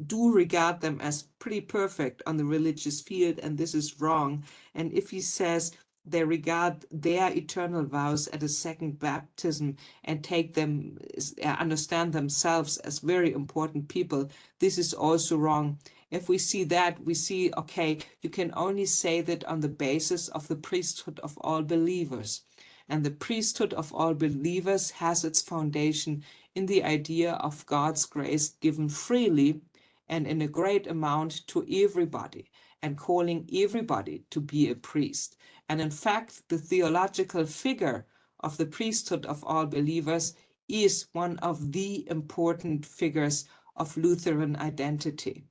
do regard them as pretty perfect on the religious field, and this is wrong, and if he says they regard their eternal vows at a second baptism and take them, understand themselves as very important people, this is also wrong. If we see that, we see, okay, you can only say that on the basis of the priesthood of all believers. And the priesthood of all believers has its foundation in the idea of God's grace given freely and in a great amount to everybody, and calling everybody to be a priest. And in fact, the theological figure of the priesthood of all believers is one of the important figures of Lutheran identity.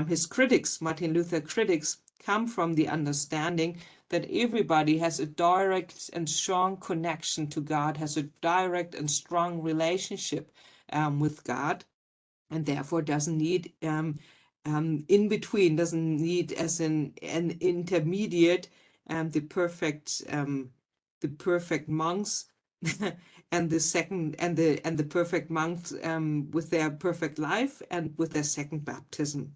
His critics, Martin Luther critics, come from the understanding that everybody has a direct and strong connection to God, has a direct and strong relationship with God, and therefore doesn't need in between, doesn't need as an intermediate the perfect monks and the perfect monks with their perfect life and with their second baptism.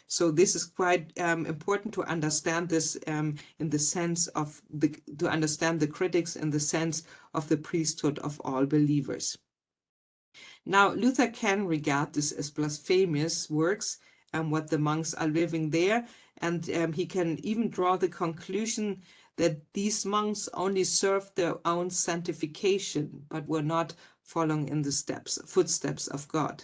So this is quite important to understand this in the sense of to understand the critics in the sense of the priesthood of all believers. Now, Luther can regard this as blasphemous works and what the monks are living there, and he can even draw the conclusion that these monks only served their own sanctification, but were not following in the footsteps of God.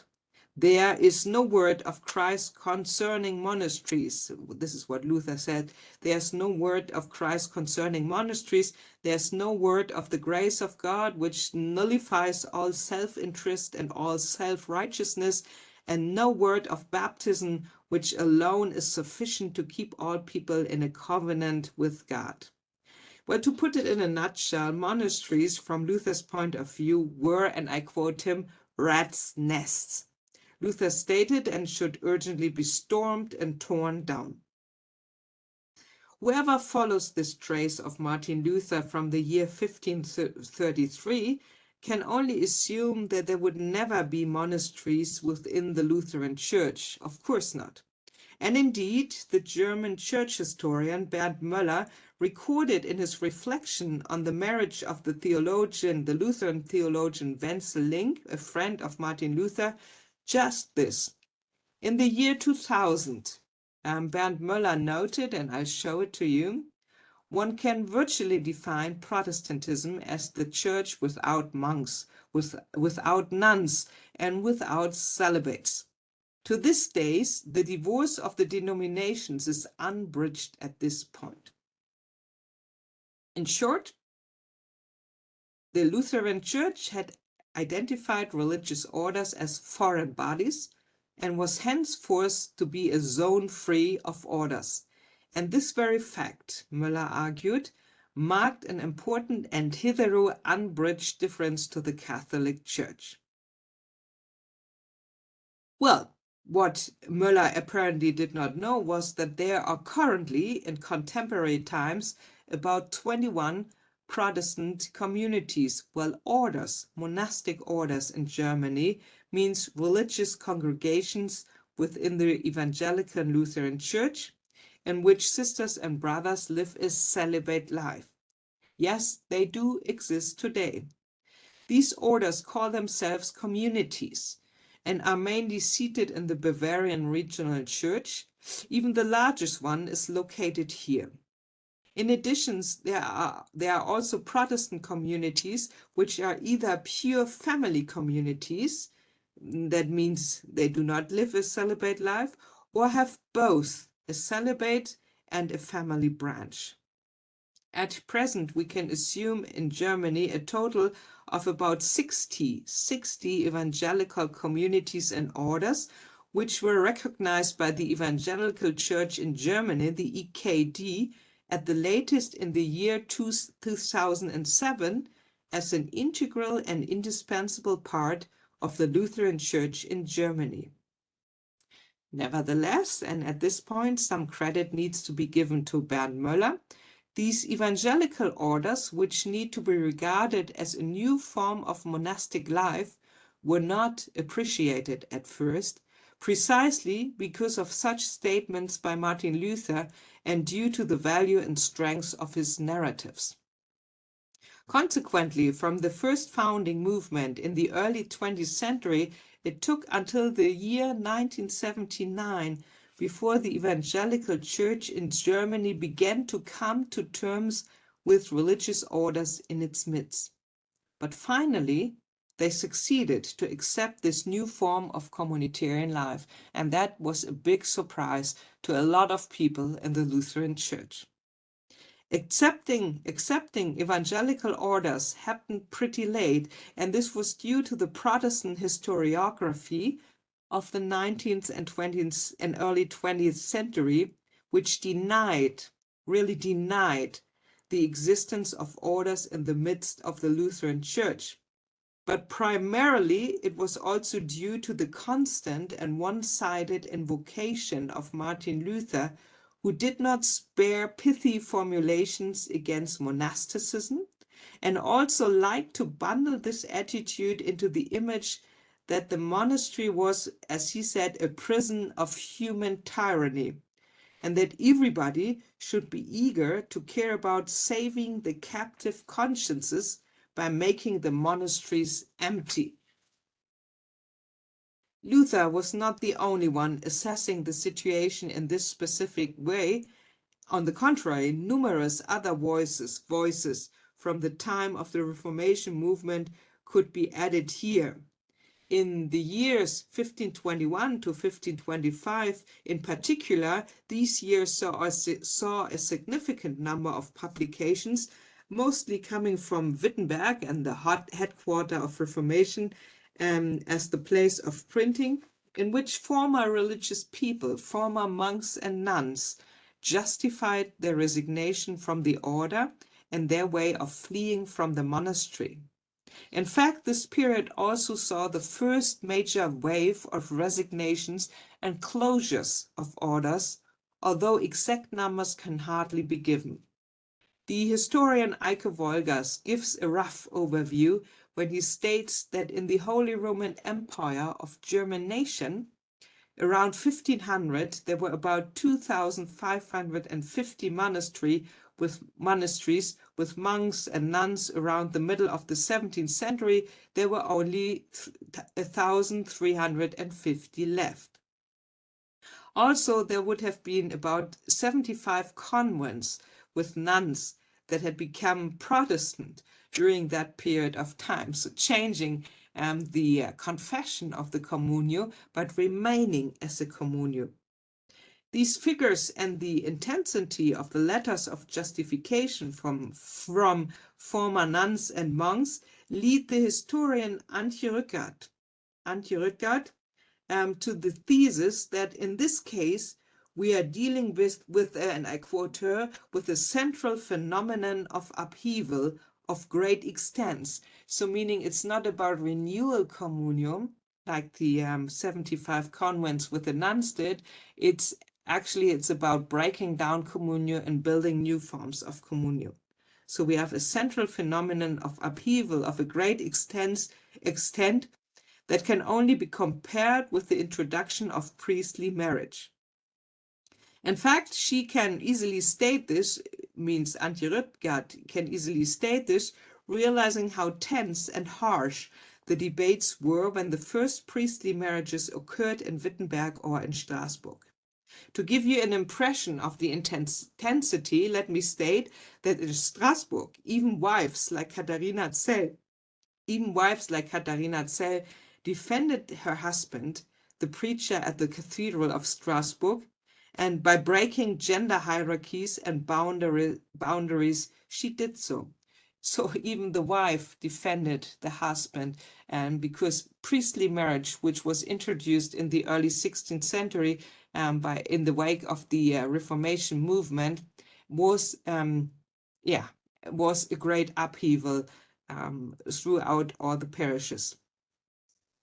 There is no word of Christ concerning monasteries. This is what Luther said. There's no word of Christ concerning monasteries. There's no word of the grace of God, which nullifies all self-interest and all self-righteousness, and no word of baptism, which alone is sufficient to keep all people in a covenant with God. Well, to put it in a nutshell, monasteries, from Luther's point of view, were, and I quote him, rats' nests. Luther stated, and should urgently be stormed and torn down. Whoever follows this trace of Martin Luther from the year 1533 can only assume that there would never be monasteries within the Lutheran Church. Of course not. And indeed, the German church historian Bernd Möller recorded in his reflection on the marriage of the Lutheran theologian Wenzel Link, a friend of Martin Luther, just this. In the year 2000, Bernd Möller noted, and I'll show it to you, one can virtually define Protestantism as the church without monks, without nuns, and without celibates. To this day, the divorce of the denominations is unbridged at this point. In short, the Lutheran Church had identified religious orders as foreign bodies and was henceforth to be a zone free of orders. And this very fact, Müller argued, marked an important and hitherto unbridged difference to the Catholic Church. Well, what Müller apparently did not know was that there are currently, in contemporary times, about 21 Protestant communities, well, orders, monastic orders in Germany, means religious congregations within the Evangelical Lutheran Church, in which sisters and brothers live a celibate life. Yes, they do exist today. These orders call themselves communities and are mainly seated in the Bavarian Regional Church. Even the largest one is located here. In addition, there are also Protestant communities, which are either pure family communities, that means they do not live a celibate life, or have both a celibate and a family branch. At present, we can assume in Germany a total of about 60 evangelical communities and orders, which were recognized by the Evangelical Church in Germany, the EKD, at the latest in the year 2007 as an integral and indispensable part of the Lutheran Church in Germany. Nevertheless, and at this point, some credit needs to be given to Bernd Möller, these evangelical orders, which need to be regarded as a new form of monastic life, were not appreciated at first, precisely because of such statements by Martin Luther and due to the value and strength of his narratives. Consequently, from the first founding movement in the early 20th century, it took until the year 1979 before the Evangelical Church in Germany began to come to terms with religious orders in its midst. But finally, they succeeded to accept this new form of communitarian life, and that was a big surprise to a lot of people in the Lutheran Church. Accepting evangelical orders happened pretty late, and this was due to the Protestant historiography of the 19th and 20th and early 20th century, which really denied the existence of orders in the midst of the Lutheran Church. But primarily, it was also due to the constant and one-sided invocation of Martin Luther, who did not spare pithy formulations against monasticism, and also liked to bundle this attitude into the image that the monastery was, as he said, a prison of human tyranny, and that everybody should be eager to care about saving the captive consciences by making the monasteries empty. Luther was not the only one assessing the situation in this specific way. On the contrary, numerous other voices from the time of the Reformation movement could be added here. In the years 1521 to 1525, in particular, these years saw a significant number of publications, mostly coming from Wittenberg and the headquarter of Reformation as the place of printing, in which former religious people, former monks and nuns, justified their resignation from the order and their way of fleeing from the monastery. In fact, this period also saw the first major wave of resignations and closures of orders, although exact numbers can hardly be given. The historian Eike Wolgers gives a rough overview when he states that in the Holy Roman Empire of German nation, around 1500, there were about 2,550 monasteries with monks and nuns. Around the middle of the 17th century, there were only 1,350 left. Also, there would have been about 75 convents with nuns that had become Protestant during that period of time, so changing the confession of the communio, but remaining as a communio. These figures and the intensity of the letters of justification from former nuns and monks lead the historian Antje Rückert to the thesis that in this case we are dealing with and I quote her, with a central phenomenon of upheaval of great extents. So meaning it's not about renewal communion, like the 75 convents with the nuns did. It's about breaking down communion and building new forms of communion. So we have a central phenomenon of upheaval of a great extent that can only be compared with the introduction of priestly marriage. In fact, she can easily state this, means Antje Rückert can easily state this, realizing how tense and harsh the debates were when the first priestly marriages occurred in Wittenberg or in Strasbourg. To give you an impression of the intensity, let me state that in Strasbourg, even wives like Katharina Zell defended her husband, the preacher at the Cathedral of Strasbourg, And by breaking gender hierarchies and boundaries, she did so. So even the wife defended the husband, and because priestly marriage, which was introduced in the early 16th century in the wake of the Reformation movement, was was a great upheaval throughout all the parishes.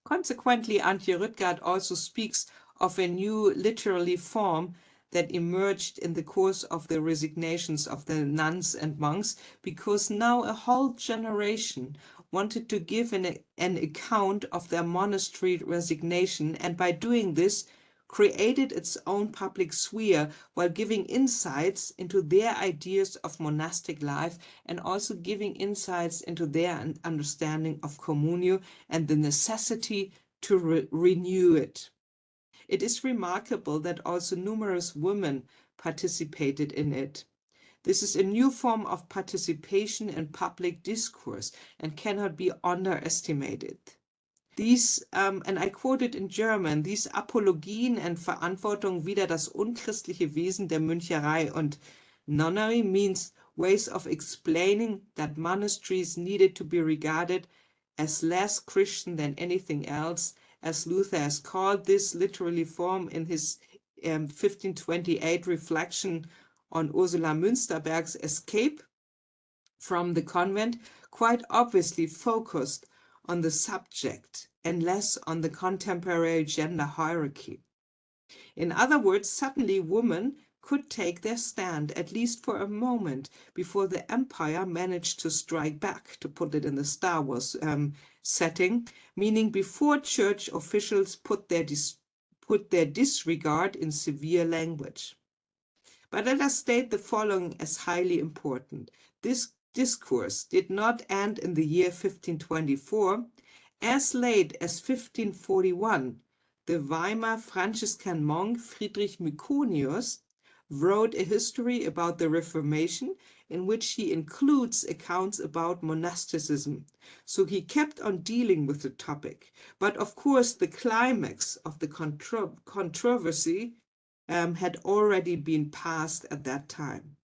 Consequently, Antje Rüttgart also speaks of a new literary form that emerged in the course of the resignations of the nuns and monks, because now a whole generation wanted to give an account of their monastery resignation, and by doing this, created its own public sphere while giving insights into their ideas of monastic life and also giving insights into their understanding of communio and the necessity to renew it. It is remarkable that also numerous women participated in it. This is a new form of participation in public discourse and cannot be underestimated. These, and I quote it in German, these Apologien and Verantwortung wider das unchristliche Wesen der Möncherei und nunnery means ways of explaining that monasteries needed to be regarded as less Christian than anything else, as Luther has called this literary form in his 1528 reflection on Ursula Münsterberg's escape from the convent, quite obviously focused on the subject and less on the contemporary gender hierarchy. In other words, suddenly women could take their stand, at least for a moment, before the empire managed to strike back, to put it in the Star Wars setting, meaning before church officials put their disregard in severe language. But let us state the following as highly important. This discourse did not end in the year 1524. As late as 1541, the Weimar Franciscan monk Friedrich Myconius wrote a history about the Reformation in which he includes accounts about monasticism. So he kept on dealing with the topic. But of course, the climax of the controversy had already been passed at that time.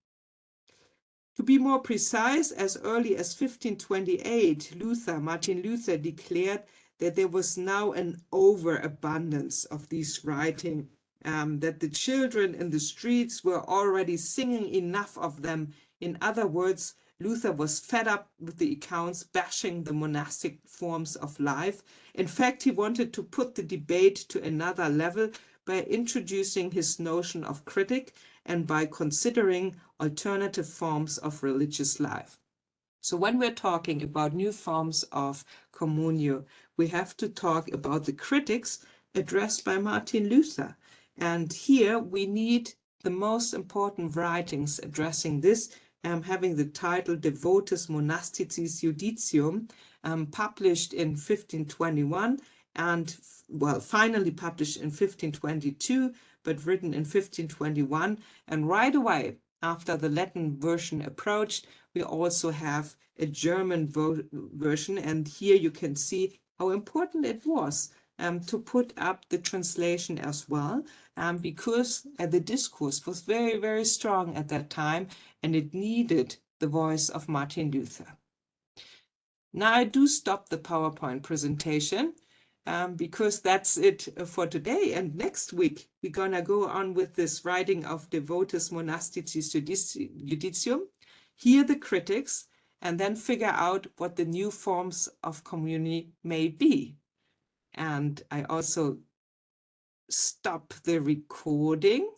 To be more precise, as early as 1528, Martin Luther declared that there was now an overabundance of these writings, that the children in the streets were already singing enough of them. In other words, Luther was fed up with the accounts bashing the monastic forms of life. In fact, he wanted to put the debate to another level by introducing his notion of critic and by considering alternative forms of religious life. So when we're talking about new forms of communio, we have to talk about the critics addressed by Martin Luther. And here we need the most important writings addressing this, having the title Devotis Monasticis Judicium, published in 1521 and, well, finally published in 1522, but written in 1521. And right away, after the Latin version approached, we also have a German version. And here you can see how important it was to put up the translation as well, because the discourse was very, very strong at that time, and it needed the voice of Martin Luther. Now I do stop the PowerPoint presentation because that's it for today. And next week, we're going to go on with this writing of Devotis Monasticis Judicium, hear the critics, and then figure out what the new forms of community may be. And I also stop the recording